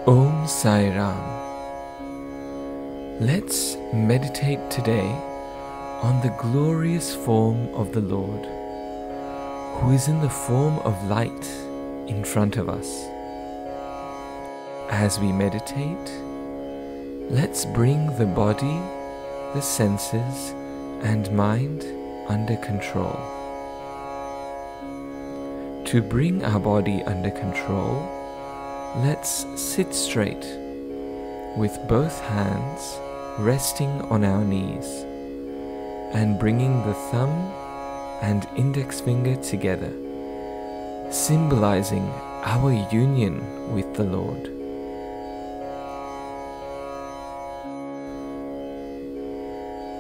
Om Sai Ram. Let's meditate today on the glorious form of the Lord, who is in the form of light in front of us. As we meditate, let's bring the body, the senses, and mind under control. To bring our body under control, let's sit straight with both hands resting on our knees and bringing the thumb and index finger together, symbolizing our union with the Lord.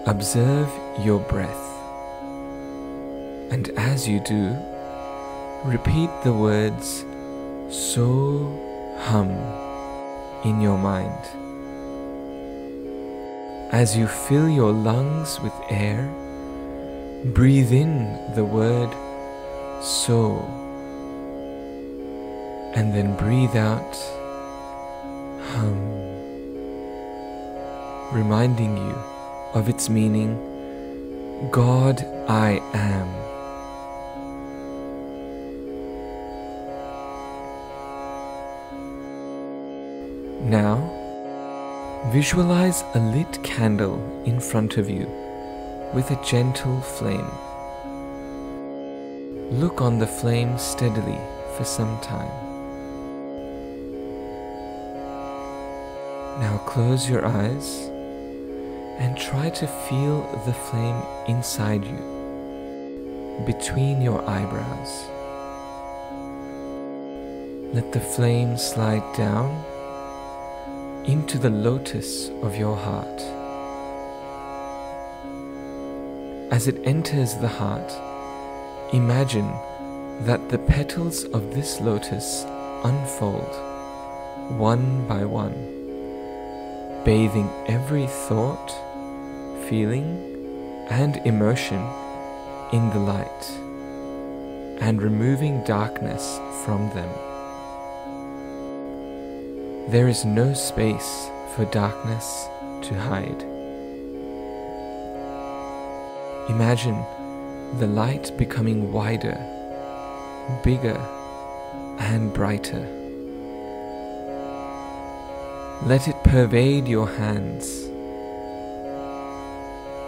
Observe your breath, and as you do, repeat the words So Hum in your mind. As you fill your lungs with air, breathe in the word So, and then breathe out Hum, reminding you of its meaning, God I am. Now, visualize a lit candle in front of you with a gentle flame. Look on the flame steadily for some time. Now close your eyes and try to feel the flame inside you, between your eyebrows. Let the flame slide down into the lotus of your heart. As it enters the heart, imagine that the petals of this lotus unfold one by one, bathing every thought, feeling, and emotion in the light, and removing darkness from them. There is no space for darkness to hide. Imagine the light becoming wider, bigger, and brighter. Let it pervade your hands.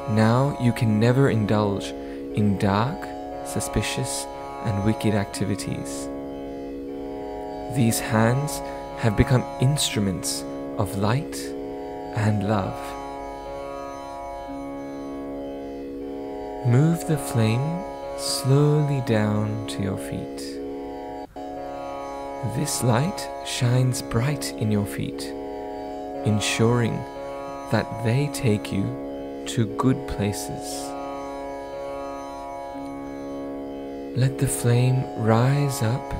Now you can never indulge in dark, suspicious, and wicked activities. These hands have become instruments of light and love. Move the flame slowly down to your feet. This light shines bright in your feet, ensuring that they take you to good places. Let the flame rise up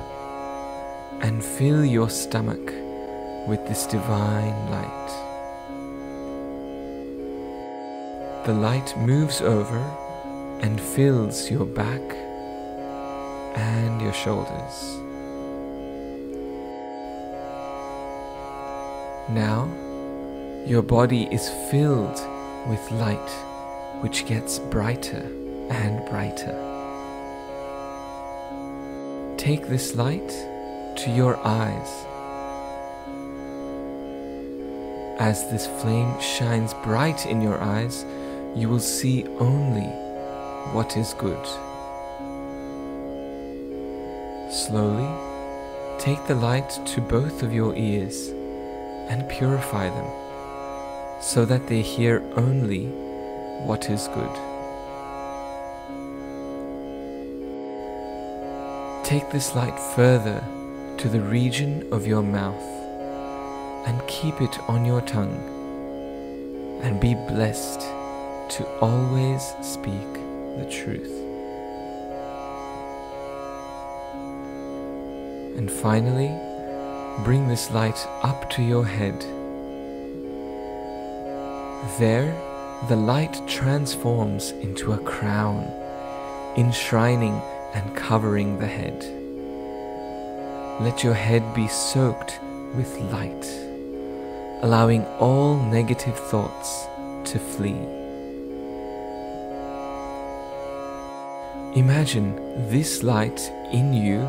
and fill your stomach with this divine light. The light moves over and fills your back and your shoulders. Now, your body is filled with light, which gets brighter and brighter. Take this light to your eyes. As this flame shines bright in your eyes, you will see only what is good. Slowly, take the light to both of your ears and purify them, so that they hear only what is good. Take this light further to the region of your mouth and keep it on your tongue, and be blessed to always speak the truth. And finally, bring this light up to your head. There, the light transforms into a crown, enshrining and covering the head. Let your head be soaked with light, allowing all negative thoughts to flee. Imagine this light in you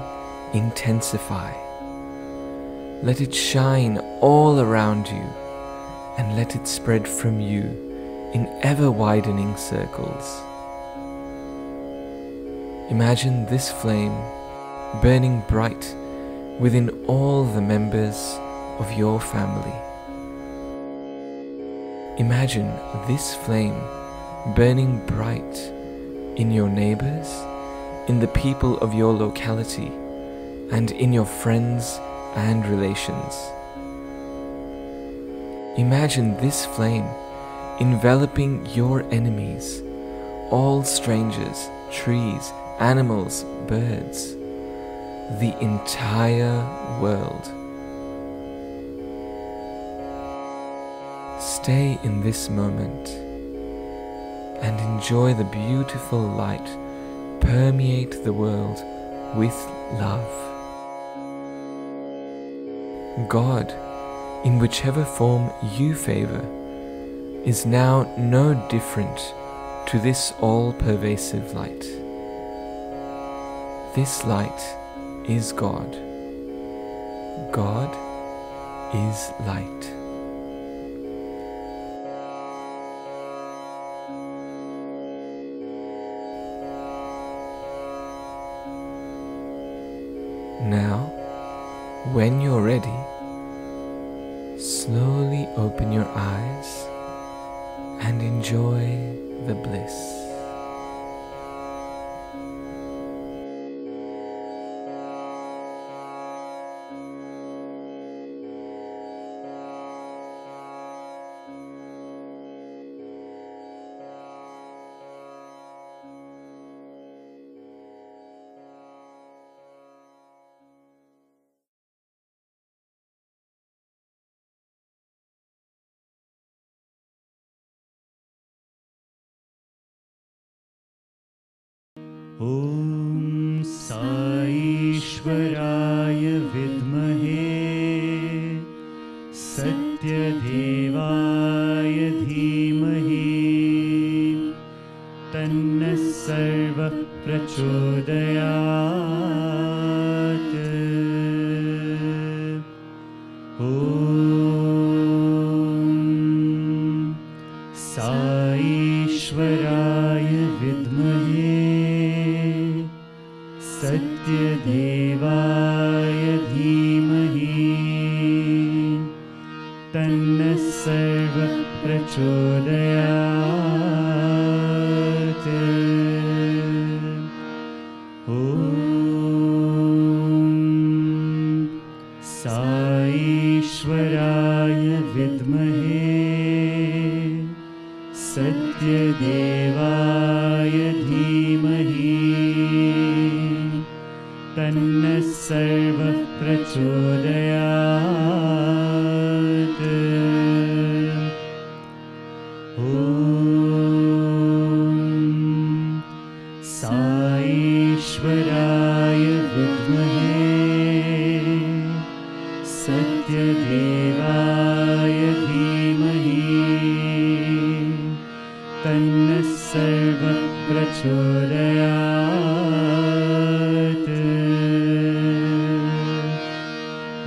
intensify. Let it shine all around you, and let it spread from you in ever-widening circles. Imagine this flame burning bright within all the members of your family. Imagine this flame burning bright in your neighbors, in the people of your locality, and in your friends and relations. Imagine this flame enveloping your enemies, all strangers, trees, animals, birds, the entire world. Stay in this moment and enjoy the beautiful light permeate the world with love. God, in whichever form you favor, is now no different to this all-pervasive light. This light is God. God is light. Now, when you're ready, slowly open your eyes and enjoy the bliss. ॐ साईश्वराय विद्महे सत्यदेवाय धीमहि तन्नः सर्वः प्रचोदयात्। ॐ साईश्वराय विद्महे सत्यदेवाय धीमहि तन्नः सर्वः प्रचोदयात्। ॐ साईश्वराय विद्महे सत्यदेवाय धीमहि तन्नः सर्वः प्रचोदयात्। ॐ साईश्वराय विद्महे सत्यदेवाय धीमहि तन्नः सर्वः प्रचोदयात्।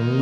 ॐ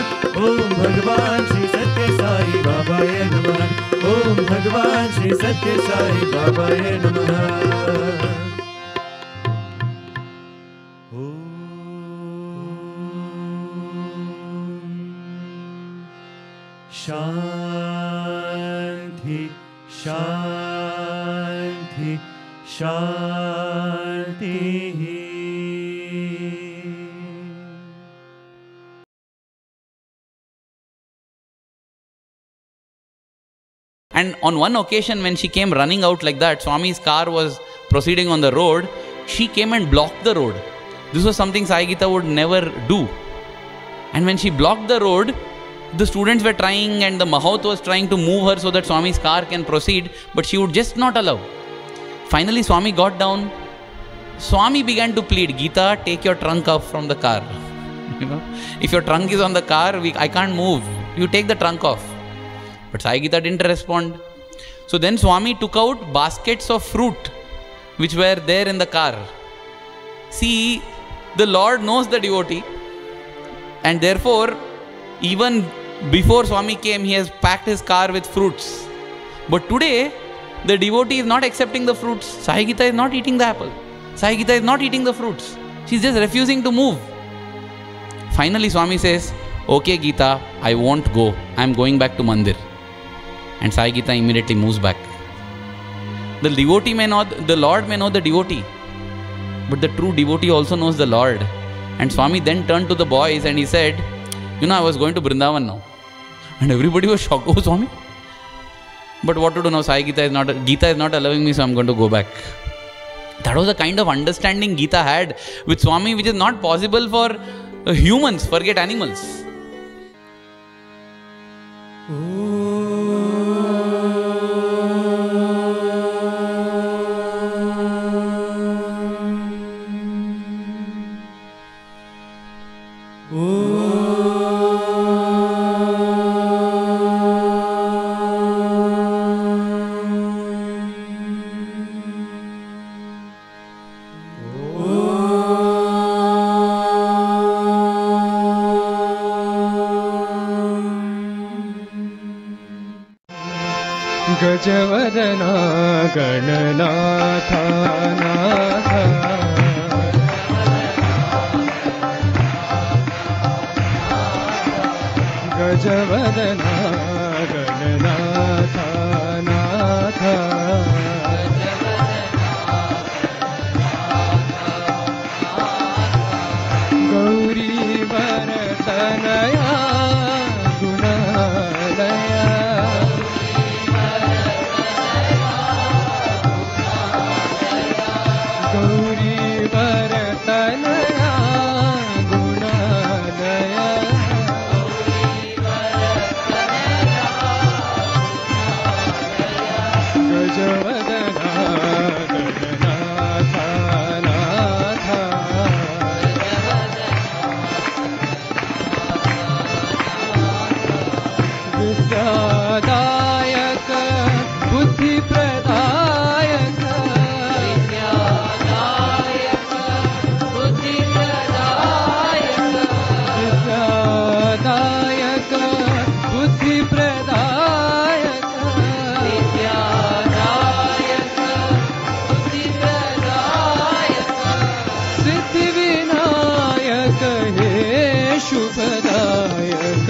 ओम भगवान श्री सत्य साई बाबाय नमः। ओम भगवान श्री सत्य साई बाबाय नमः। शांति शांति शांति। And on one occasion when she came running out like that, Swami's car was proceeding on the road, she came and blocked the road. This was something Sai Gita would never do. And when she blocked the road, the students were trying and the Mahout was trying to move her so that Swami's car can proceed, but she would just not allow. Finally Swami got down. Swami began to plead, Gita, take your trunk off from the car. If your trunk is on the car, I can't move. You take the trunk off. But Sai Gita didn't respond. So then Swami took out baskets of fruit which were there in the car. See, the Lord knows the devotee, and therefore even before Swami came, he has packed his car with fruits. But today, the devotee is not accepting the fruits. Sai Gita is not eating the apple. Sai Gita is not eating the fruits. She is just refusing to move. Finally Swami says, okay Gita, I won't go. I am going back to Mandir. And Sai Gita immediately moves back. The devotee may not, the Lord may know the devotee, but the true devotee also knows the Lord. And Swami then turned to the boys and he said, I was going to Vrindavan now. And everybody was shocked. Oh Swami. But what to do now? Gita is not allowing me, so I am going to go back. That was the kind of understanding Gita had with Swami, which is not possible for humans, forget animals. गजवदना Gananatha नाथा गजवदना गणनाथा नाथा गौरी वरतनया गुणालया विद्यादायक बुद्धि प्रदायक विद्यादायक बुद्धि प्रदायक विद्यादायक बुद्धि प्रदायक विद्यादायक बुद्धि प्रदायक सिद्धि विनायक हे शुभदायक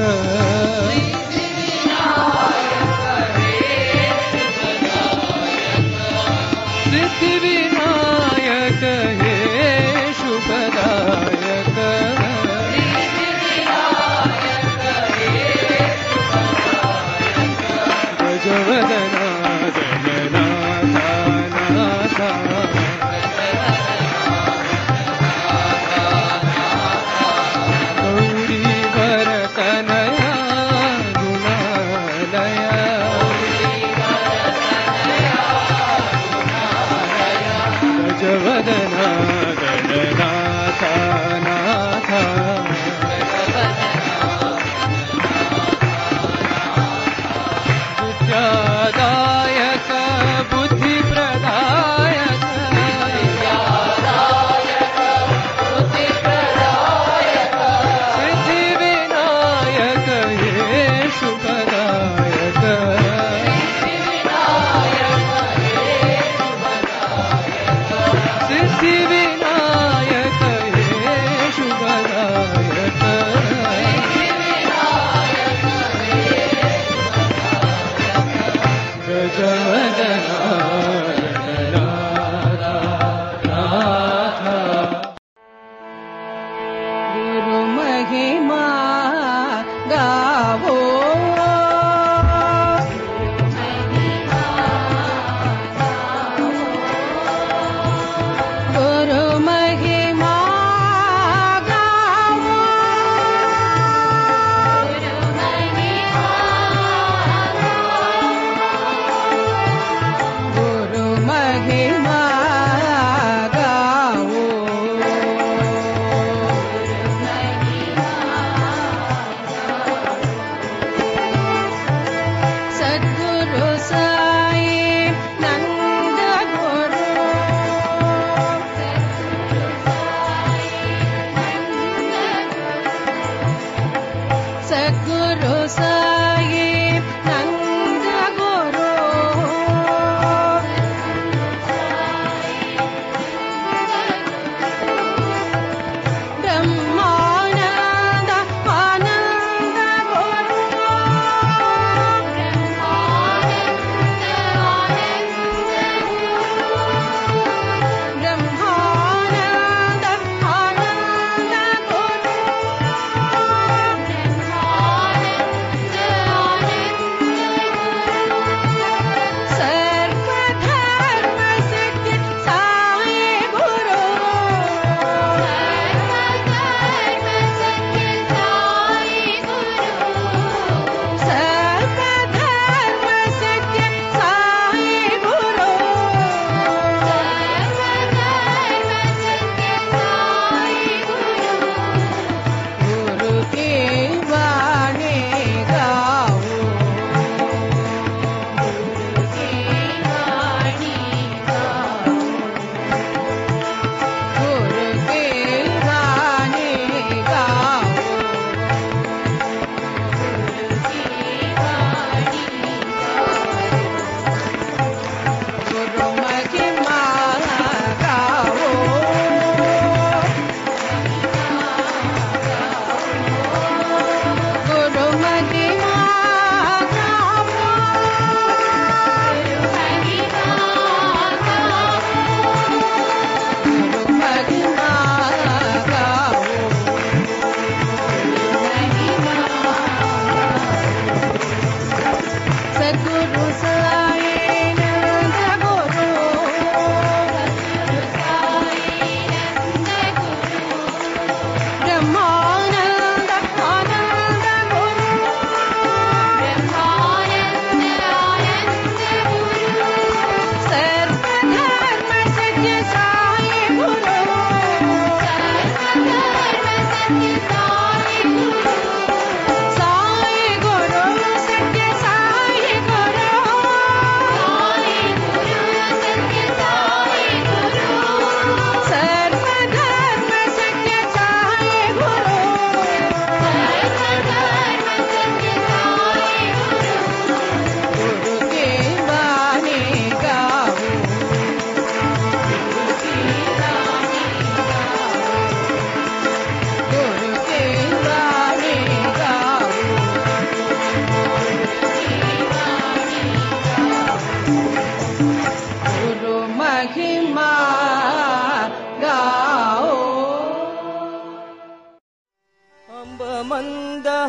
मन्दहासवदनी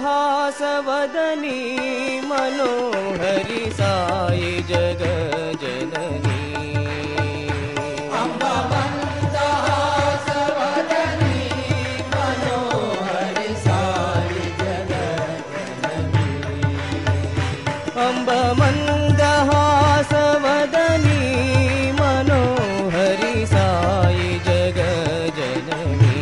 मनोहरि साई जग जननी अम्ब मन्दहासवदनी मनोहरि साई जग जननी अम्ब मन्दहासवदनी मनोहरि साई जग जननी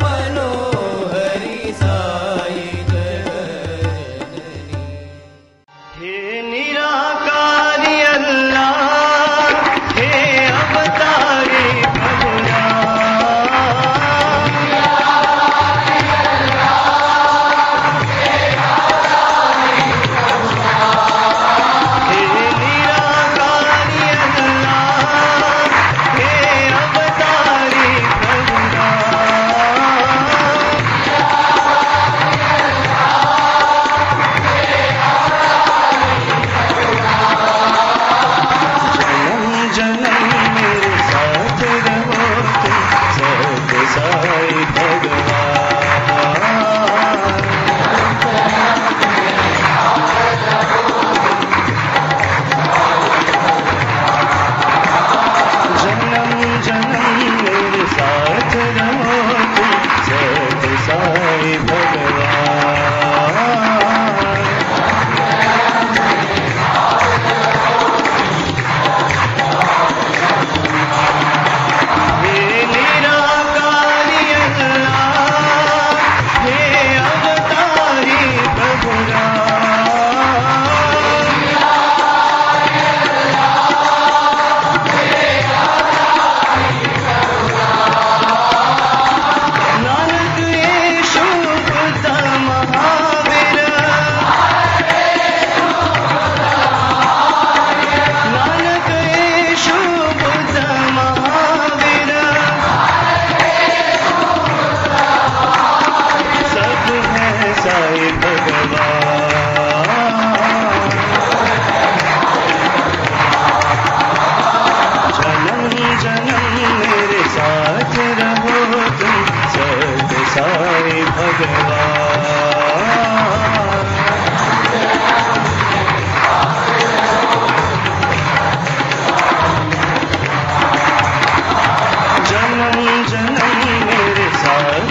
मनोहरि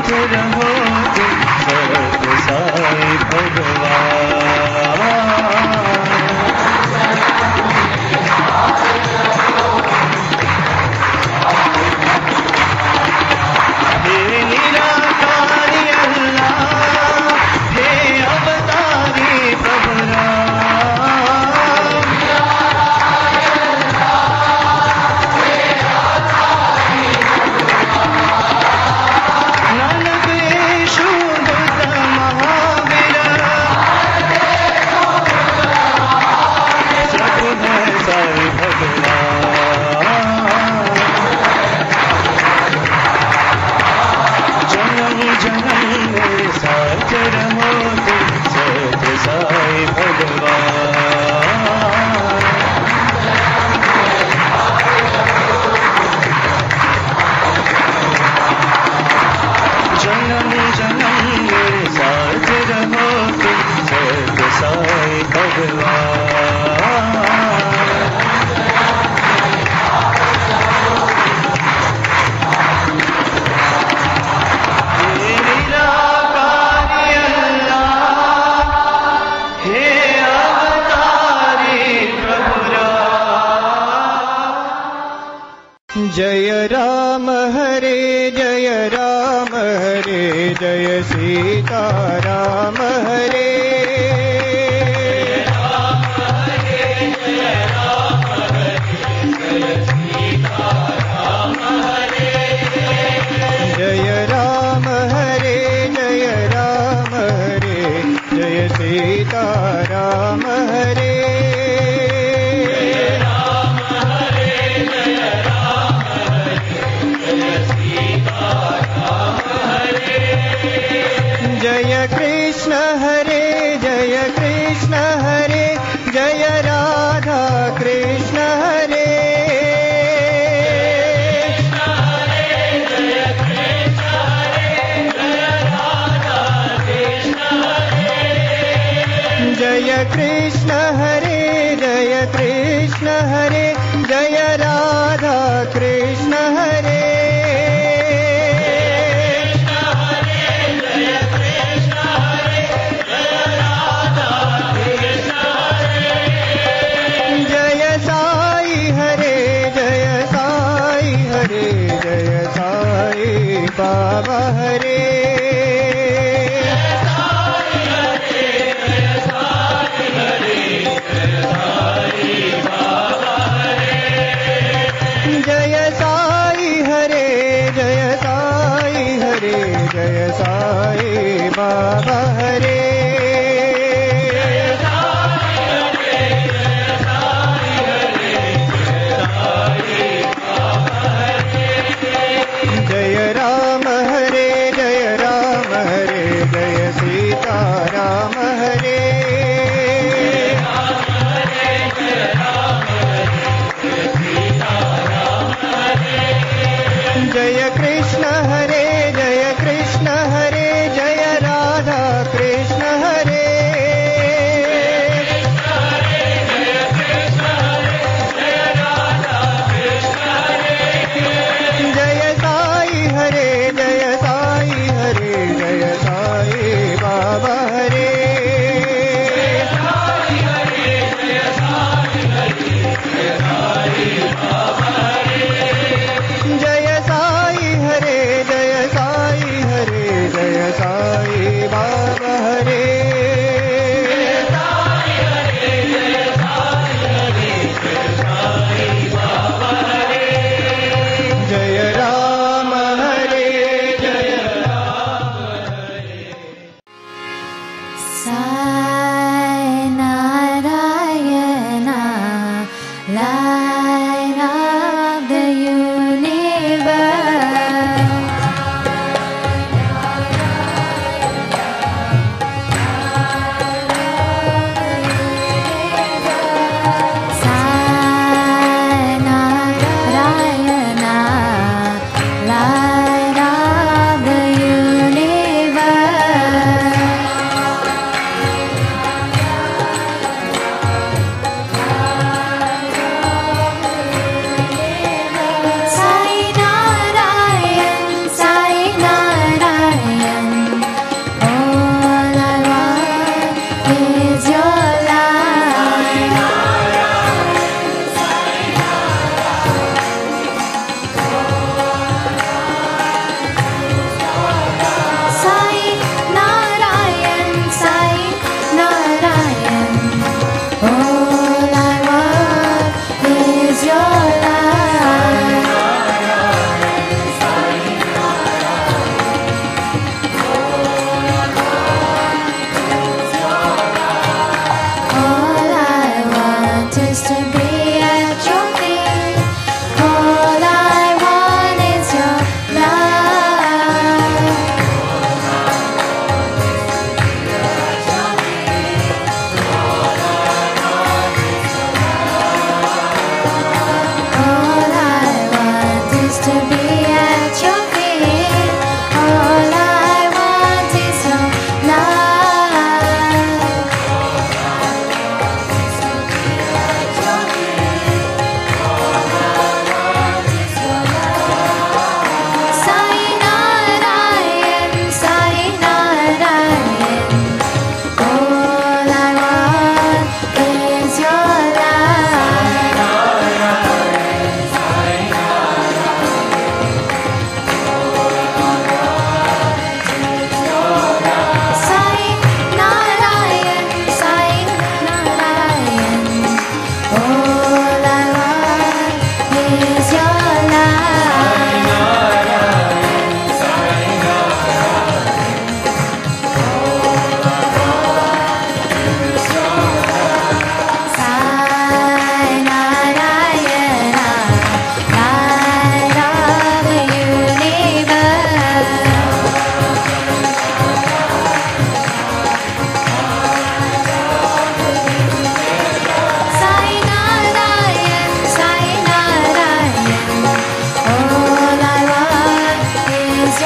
साथ रहो तुम सत्य साई भगवान। हे निराकारी अल्लाह, हे अवतारी प्रभु राम। नानकेशु बुद्ध महावीर, सद्गुण साई भगवान। जन्म जन्म में साथ रहो तुम सत्य साई भगवान। जन्म जन्म में साथ रहो तुम सत्य साई भगवान। हे निराकारी अल्लाह, हे अवतारी प्रभु राम। जय राम हरे जय राम हरे, जय सीता राम हरे। जय राम हरे जय राम हरे, जय सीता राम हरे। जय कृष्ण हरे जय कृष्ण हरे, जय राधा कृष्ण हरे। जय कृष्ण हरे जय कृष्ण हरे, जय राधा कृष्ण हरे। जय साई हरे जय साई हरे, जय साई बाबा हरे। जय साई हरे जय साई हरे, जय साई बाबा हरे। जय राम हरे जय राम हरे, जय सीता राम हरे। जय कृष्ण हरे जय कृष्ण हरे, जय Radha Krishna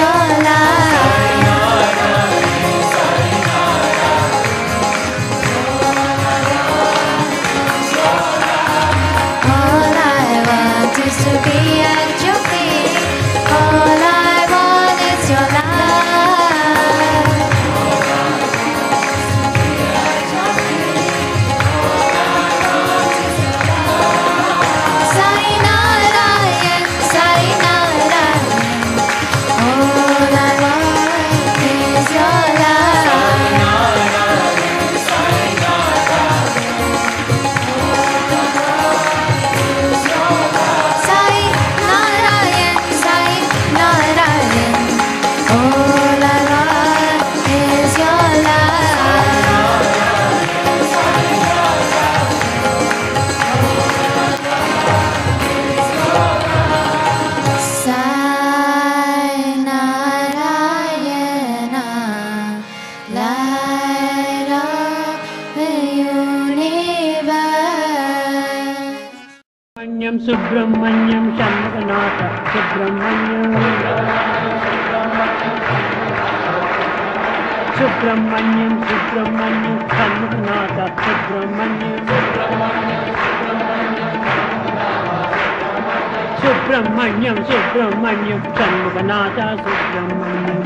your light. All I want is to be at your feet. All I want is your light. Sai Narayan, Sai Narayan. All I want is your light. Sai Narayan, Sai Narayan. All I want is your light. Sai Narayana, light of the universe. Subramanyam, Subramanyam, Shanmuganatha, Subramanyam. Subramanyam, Subramanyam, Shanmuganatha, Subramanyam. Subramanyam, Subramanyam, Shanmuganatha, Subramanyam.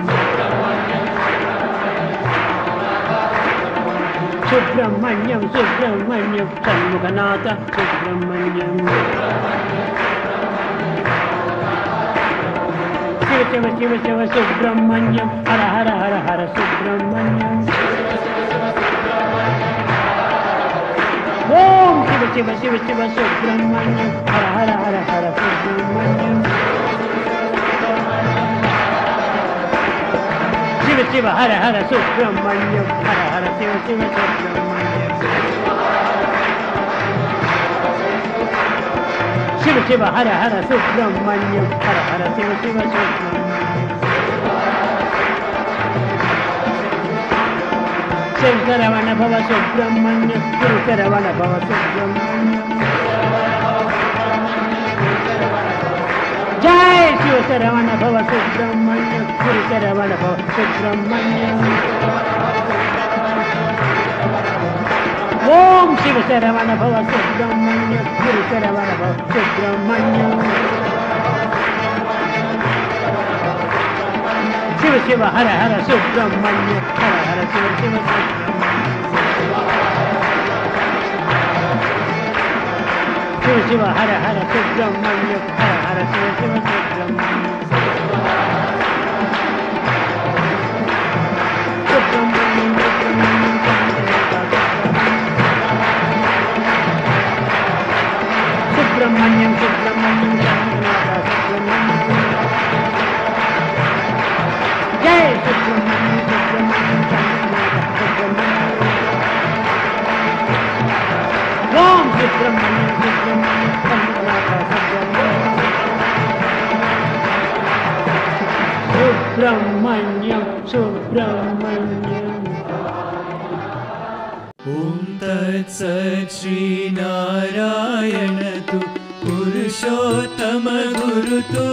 Subramanyam, Subramanyam, Shanmuganatha, Subramanyam. Shiva Shiva Shiva Shiva Subramanyam, Hara Hara Hara Hara Subramanyam. Om Shiva Shiva Shiva Shiva Subramanyam, Hara Hara Hara Hara Subramanyam. Shiva Shiva Hara Hara Subramanyam, Hara Hara Shiva Shiva Subramanyam. Shiva Shiva Hara Hara Subramanyam, Hara Hara Shiva Shiva Subramanyam. Shankaravana Bhava Subramanyam, Guru Saravana Bhava Subramanyam. Jai Shiva Saravana Bhava Subramanyam, Guru Saravana Bhava Subramanyam. Om Shiva Saravana Bhava Subramanyam, Guru Saravana Bhava Subramanyam. Shiva Shiva Hara Hara Subramanyam, Hara Hara Shiva Shiva Subramanyam. Shiva Shiva Hara Hara Subramanyam, Hara Hara Shiva Shiva Subramanyam. Subramanyam, Subramanyam, Subramanyam, Subramanyam, Subramanyam. Jai Subramanyam, Subramanyam, Subramanyam. Om Subramanyam, Subramanyam, Subramanyam. Subramanyam, Subramanyam. Om Tat Sat Shri Narayana Tu Purushottama Guru Tu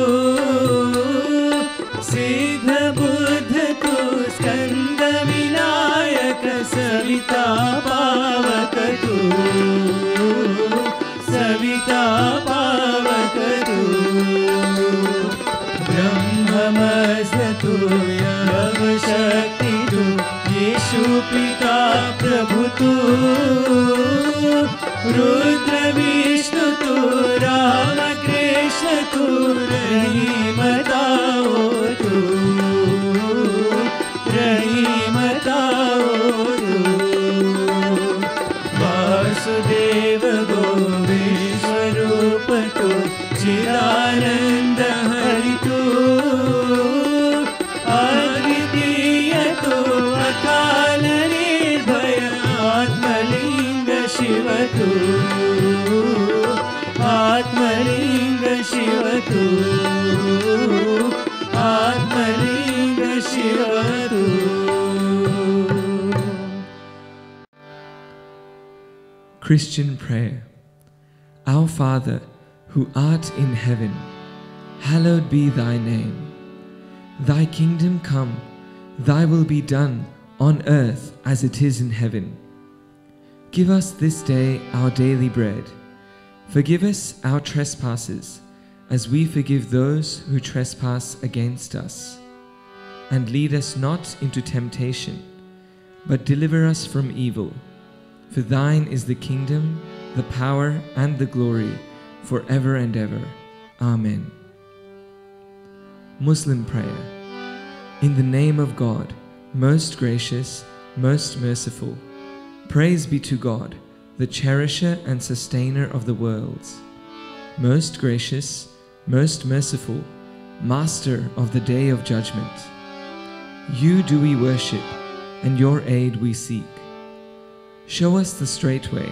Siddha Buddha Tu Skanda Vinayaka Savita Pavaka Tu Savita Pavaka Tu Brahmamasta Tu Yav Shakti Tu Yeshu Pita Prabhu Tu Rudra Vishnu Tu Rama Krishna Tu Rahim Tao Tu Rahim Tao Tu Vasudeva Govishwarupa Tu Chidananda Hari Tu Aditiya Tu Akal Nirbhaya Atmalinga Shiva Tu Atmalinga Shiva Tu Atmalinga Shiva Tu. Christian prayer. Our Father, who art in heaven, hallowed be thy name. Thy kingdom come, thy will be done on earth as it is in heaven. Give us this day our daily bread. Forgive us our trespasses, as we forgive those who trespass against us. And lead us not into temptation, but deliver us from evil. For thine is the kingdom, the power, and the glory, forever and ever. Amen. Muslim prayer. In the name of God, most gracious, most merciful, praise be to God, the cherisher and sustainer of the worlds. Most gracious, most merciful, master of the day of judgment. You do we worship, and your aid we seek. Show us the straight way,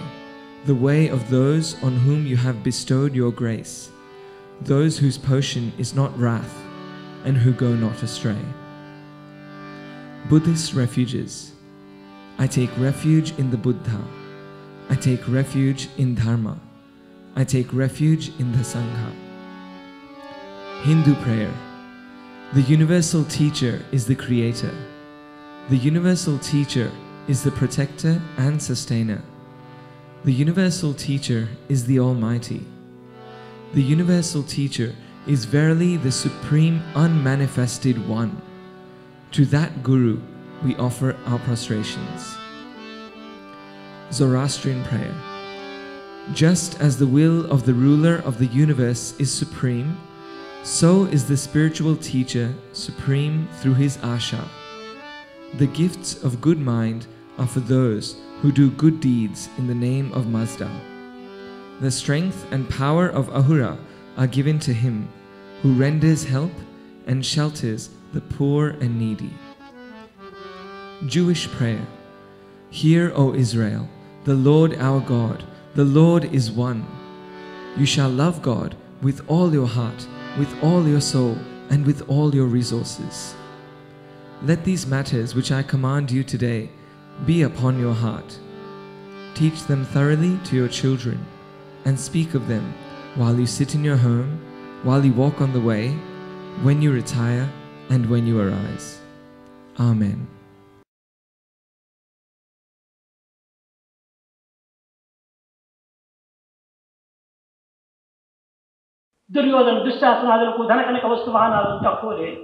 the way of those on whom you have bestowed your grace, those whose portion is not wrath, and who go not astray. Buddhist refuges. I take refuge in the Buddha. I take refuge in Dharma. I take refuge in the Sangha. Hindu prayer. The universal teacher is the creator. The universal teacher is the protector and sustainer. The universal teacher is the Almighty. The universal teacher is verily the supreme unmanifested one. To that Guru we offer our prostrations. Zoroastrian prayer. Just as the will of the ruler of the universe is supreme, so is the spiritual teacher supreme through his asha. The gifts of good mind are for those who do good deeds in the name of Mazda. The strength and power of Ahura are given to him who renders help and shelters the poor and needy. Jewish prayer. Hear, O Israel, the Lord our God, the Lord is one. You shall love God with all your heart, with all your soul, and with all your resources. Let these matters which I command you today be upon your heart. Teach them thoroughly to your children, and speak of them while you sit in your home, while you walk on the way, when you retire, and when you arise. Amen. Duryodhana దుశ్శాసనాదులకు ధనకనక వస్తు వాహనాలు తక్కువ లేదు.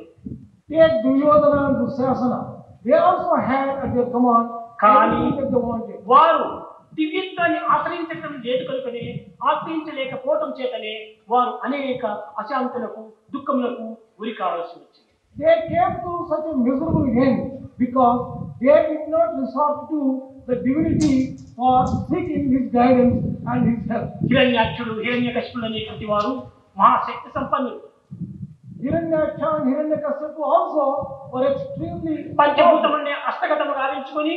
Take Duryodhana and Dusyasana. They also had at their command కానీ everything that they wanted. వారు దివ్యత్వాన్ని ఆశ్రయించడం లేదు కనుకనే, ఆశ్రయించలేకపోవటం చేతనే వారు అనేక అశాంతులకు దుఃఖములకు గురి కావాల్సి వచ్చింది. They came to such a miserable end because they did not resort to the divinity for seeking his guidance and his help. హిరణ్యాక్షుడు హిరణ్యకశిపుడు అనేటువంటి వారు మహాశక్తి సంపన్నులు. Hiranyaksha and Hiranyakashipu also were extremely పంచభూతముల్ని హస్తగతము గావించుకొని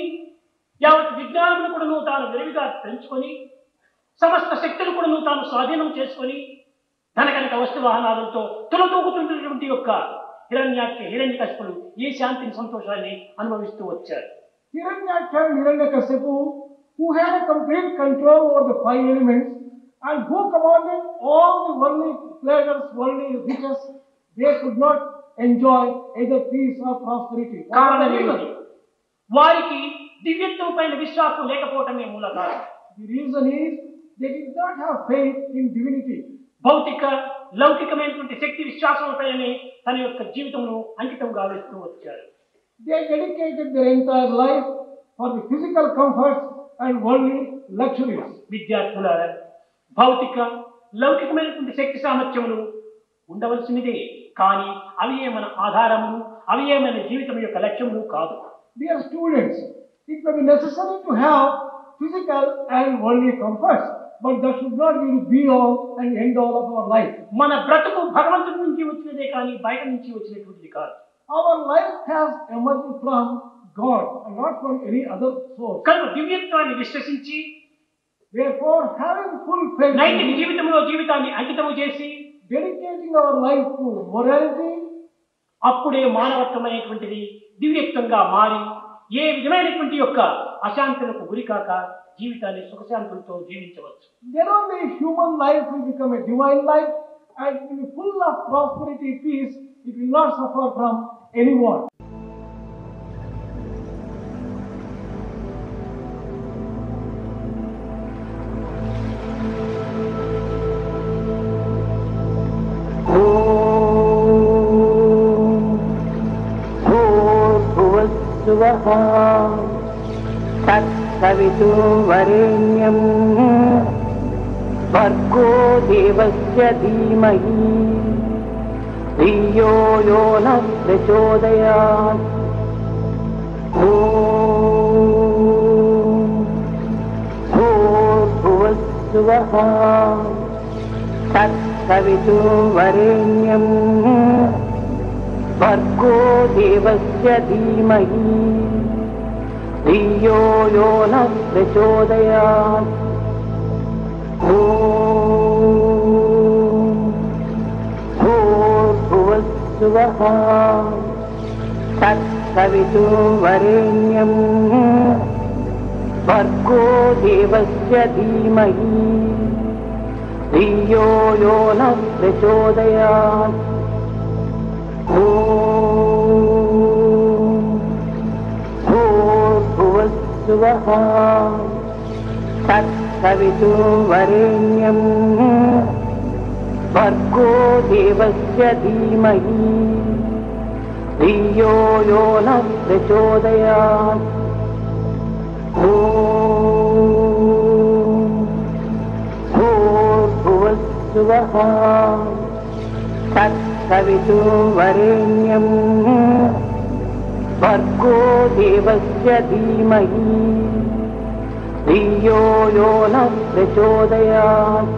యావత్ విజ్ఞానమును కూడాను తాను విరివిగా పెంచుకొని సమస్త శక్తులు కూడాను తాను స్వాధీనం చేసుకొని ధనకనక వస్తు వాహనాలతో తులతూగుతున్నటువంటి యొక్క హిరణ్యకశిపుడు ఈ శాంతిని సంతోషాన్ని అనుభవిస్తూ వచ్చారు. Hiranyaksha and Hiranyakashipu, who had a complete control over the five elements and who commanded all the worldly pleasures, worldly riches, they could not enjoy either peace or prosperity. కారణం ఏమిటి? వారికి దివ్యత్వం పైన విశ్వాసం లేకపోవటమే మూల కారణం. The reason is they did not have faith in divinity. భౌతిక లౌకికమైనటువంటి శక్తి విశ్వాసంపైనే తన యొక్క జీవితమును అంకితం గావిస్తూ వచ్చారు. They dedicated their entire life for the physical comforts and worldly luxuries. విద్యార్థులారా, భౌతిక లౌకికమైనటువంటి శక్తి సామర్థ్యములు ఉండవలసినదే, కానీ అవి మన ఆధారములు, అవి మన జీవితం యొక్క లక్ష్యములు కాదు. Dear students, it may be necessary to have physical and worldly comforts, but that should not be the be all and end all of our life. మన బ్రతుకు భగవంతుడి నుంచి వచ్చినదే కానీ బయట నుంచి వచ్చినటువంటిది కాదు. Our life has emerged from God and not from any other source. కనుక దివ్యత్వాన్ని విశ్వసించి Therefore, having full faith, నైతిక జీవితంలో జీవితాన్ని అంకితము చేసి dedicating our life to morality, అప్పుడే మానవత్వం అనేటువంటిది దివ్యత్వంగా మారి ఏ విధమైనటువంటి యొక్క అశాంతులకు గురికాక జీవితాన్ని సుఖశాంతులతో జీవించవచ్చు. then only human life will become a divine life and will be full of prosperity, peace. It will not suffer from anyone. तत्सवितुर्वरेण्यं भर्गो देवस्य धीमहि धियो यो नः प्रचोदयात्। भूर्भुवस्सुवः तत्सवितुर्वरेण्यं भर्गो देवस्य धीमहि धियो यो नः प्रचोदयात्। भूर्भुवस्सुवः तत्सवितुर्वरेण्यं भर्गो देवस्य धीमहि धियो यो नः प्रचोदयात्। भूर्भुवस्सुवः तत्सवितुर्वरेण्यं भर्गो देवस्य धीमहि धियो यो नः प्रचोदयात्। भूर्भुवस्सुवः तत्सवितुर्वरेण्यं भर्गो देवस्य धीमहि धियो यो नः प्रचोदयात्।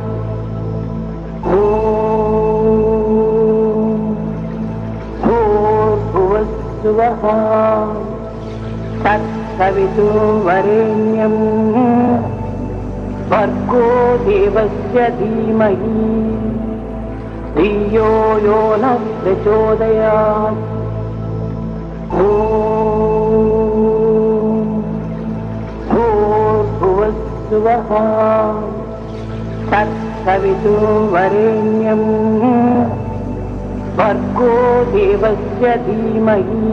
भूर्भुवस्सुवः तत्सवितुर्वरेण्यं भर्गो देवस्य धीमहि धियो यो नः प्रचोदयात्। भूर्भुवस्सुवः तत्सवितुर्वरेण्यं भर्गो देवस्य धीमहि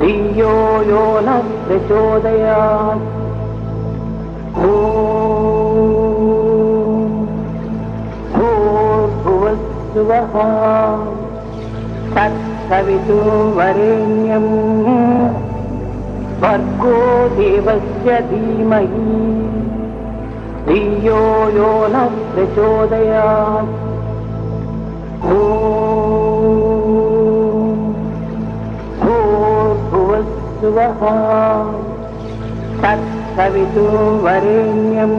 धियो यो नः प्रचोदयात्। भूर्भुवस्सुवः तत्सवितुर्वरेण्यं भर्गो देवस्य धीमहि धियो यो नः प्रचोदयात्। भूर्भुवस्सुवः तत्सवितुर्वरेण्यं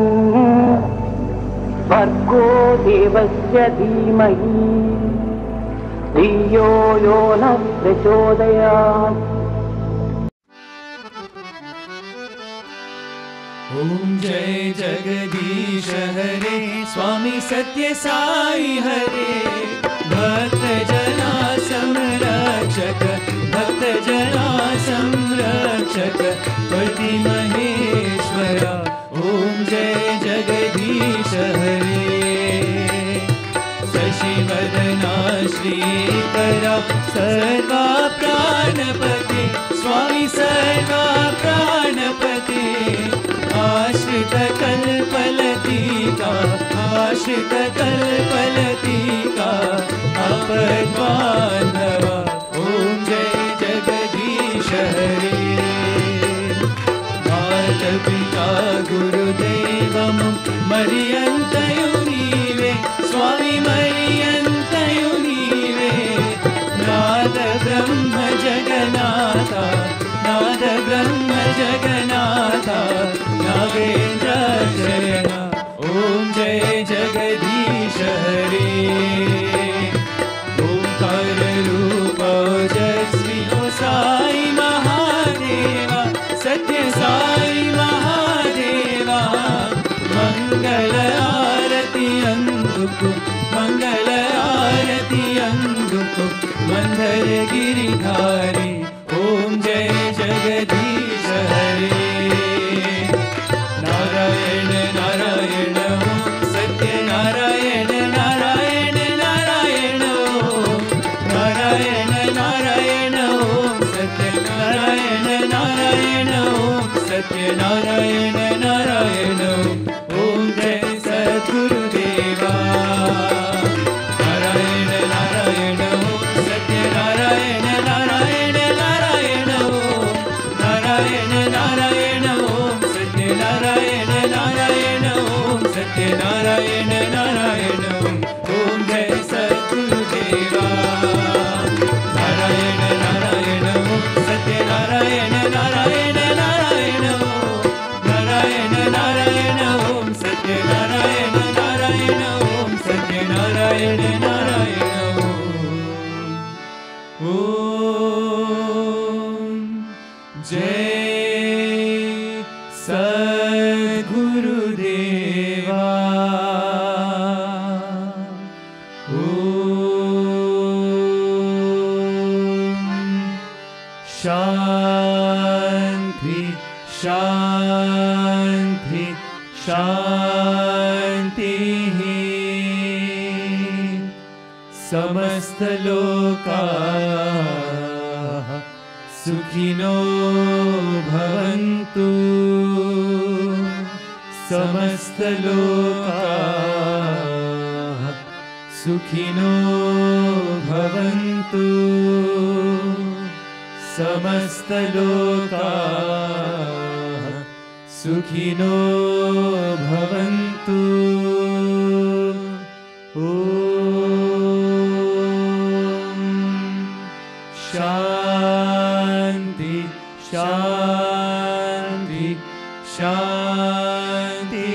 भर्गो देवस्य धीमहि धियो यो नः प्रचोदयात्। ओम जय जगदीश हरे स्वामी सत्य साई हरे भक्त जना संरक्षक भक्त जना संरक्षक पति महेश्वरा ओम जय जगदीश हरे शशिवदना श्रीकरा सर्वा प्राणपते स्वामी सर्वा प्राणपते आश्रित कल्पलतिका आश्रित कल्पलतिका आपद्बान्धवा ओम जय जगदीश हरे माता पिता गुरुदेवं मरियन्तयु नीवे स्वामी मरियन्तयु नीवे नाद ब्रह्म जगन्नाथा नाद ब्रह्म जगन्नाथा नागेन्द्र शरणा ओम जय जगदीश हरे ओंकार रूप ओजस्वी ओ साई महादेवा सत्य साई महादेवा मंगल आरती अंदुकु मंगल आरती अंदुकु मंदर गिरिधारी ओम जय जगदीश हरे नारायण नारायण सत्य नारायण नारायण नारायण नारायण नारायण सत्यनारायण नारायण ओम जय सद्गुरुदेवा नारायण नारायण ओम सत्यनारायण नारायण नारायण ओम नारायण नारायण ओम सत्यनारायण नारायण ओम सत्यनारायण नारायण ओम जय सद्गुरुदेवा नारायण नारायण ओम सत्यनारायण नारायण नारायण ओम नारायण नारायण ओम सत्यनारायण नारायण ओम सत्यनारायण नारायण ओम जय सद्गुरुदेवा शांति शांति शांति समस्त लोकाः सुखिनो भवन्तु समस्त लोकाः सुखिनो भवन्तु समस्त लोकाः सुखिनो भवन्तु ओम शांति शांति शांति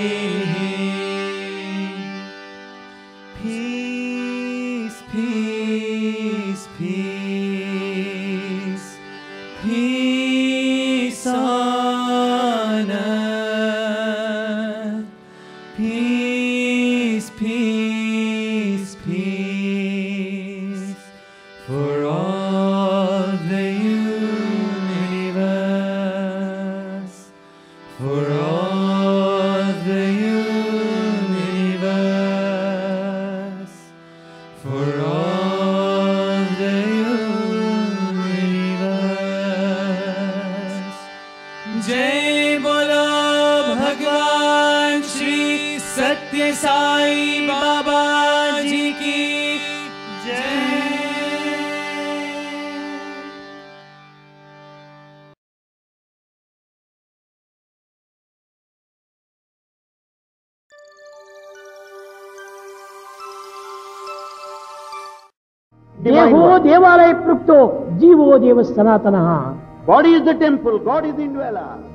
peace peace peace peace on earth peace peace peace for all the universe for all the universe for all the universe जय बोलो भगवान श्री सत्य साई बाबा जी की जय। देहो देवालय प्रोक्तो जीवो देव सनातनः. Body is the temple, God is the indweller.